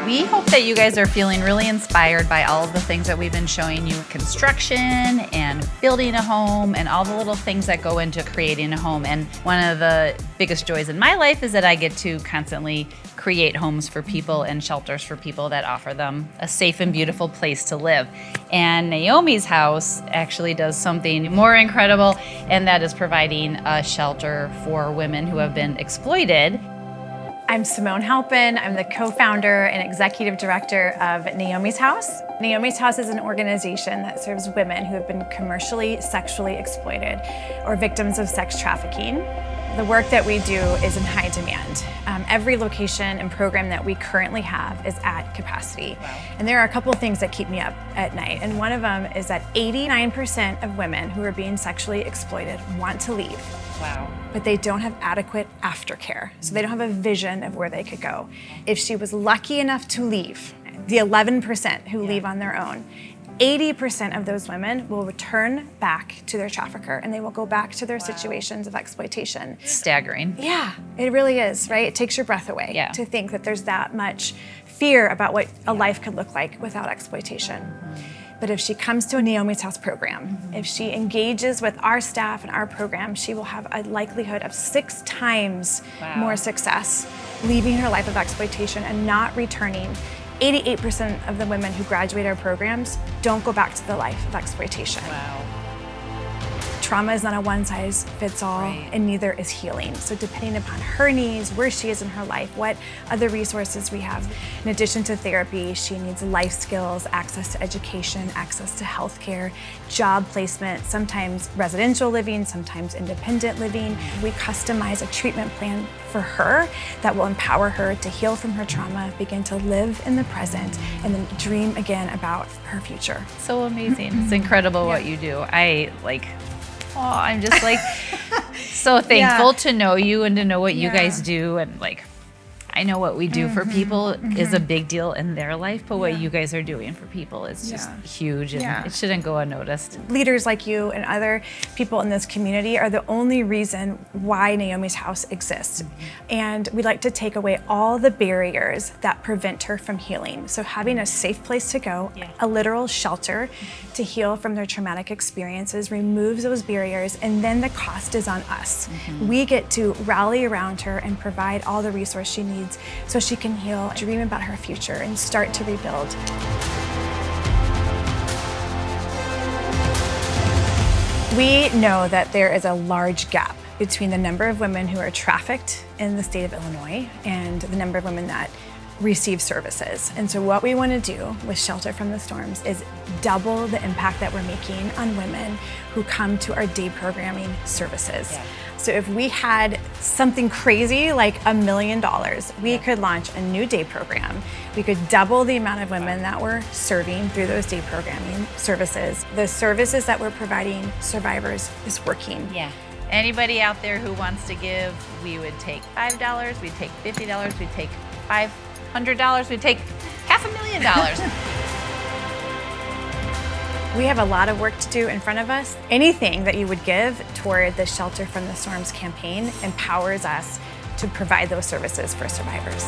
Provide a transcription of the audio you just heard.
We hope that you guys are feeling really inspired by all of the things that we've been showing you, construction and building a home and all the little things that go into creating a home. And one of the biggest joys in my life is that I get to constantly create homes for people and shelters for people that offer them a safe and beautiful place to live. And Naomi's house actually does something more incredible, and that is providing a shelter for women who have been exploited. I'm Simone Halpin. I'm the co-founder and executive director of Naomi's House. Naomi's House is an organization that serves women who have been commercially, sexually exploited or victims of sex trafficking. The work that we do is in high demand. Every location and program that we currently have is at capacity. Wow. And there are a couple of things that keep me up at night. And one of them is that 89% of women who are being sexually exploited want to leave. Wow. But they don't have adequate aftercare. So they don't have a vision of where they could go. If she was lucky enough to leave, the 11% who leave on their own, 80% of those women will return back to their trafficker and they will go back to their situations of exploitation. Staggering. Yeah, it really is, right? It takes your breath away to think that there's that much fear about what a life could look like without exploitation. But if she comes to a Naomi's House program, if she engages with our staff and our program, she will have a likelihood of 6 times more success leaving her life of exploitation and not returning. 88% of the women who graduate our programs don't go back to the life of exploitation. Wow. Trauma is not a one-size-fits-all, and neither is healing. So depending upon her needs, where she is in her life, what other resources we have. In addition to therapy, she needs life skills, access to education, access to healthcare, job placement, sometimes residential living, sometimes independent living. We customize a treatment plan for her that will empower her to heal from her trauma, begin to live in the present, and then dream again about her future. So amazing. It's incredible what you do. I'm just like so thankful to know you and to know what you guys do. And like, I know what we do for people is a big deal in their life, but what you guys are doing for people is just huge, and it shouldn't go unnoticed. Leaders like you and other people in this community are the only reason why Naomi's House exists. And we'd like to take away all the barriers that prevent her from healing. So having a safe place to go, a literal shelter to heal from their traumatic experiences removes those barriers, and then the cost is on us. We get to rally around her and provide all the resources she needs so she can heal, dream about her future, and start to rebuild. We know that there is a large gap between the number of women who are trafficked in the state of Illinois and the number of women that receive services. And so what we want to do with Shelter from the Storms is double the impact that we're making on women who come to our day programming services. So if we had something crazy like $1 million, we could launch a new day program. We could double the amount of women that we're serving through those day programming services. The services that we're providing survivors is working. Anybody out there who wants to give, we would take $5, we'd take $50, we'd take $500, we'd take $500,000. We have a lot of work to do in front of us. Anything that you would give toward the Shelter from the Storms campaign empowers us to provide those services for survivors.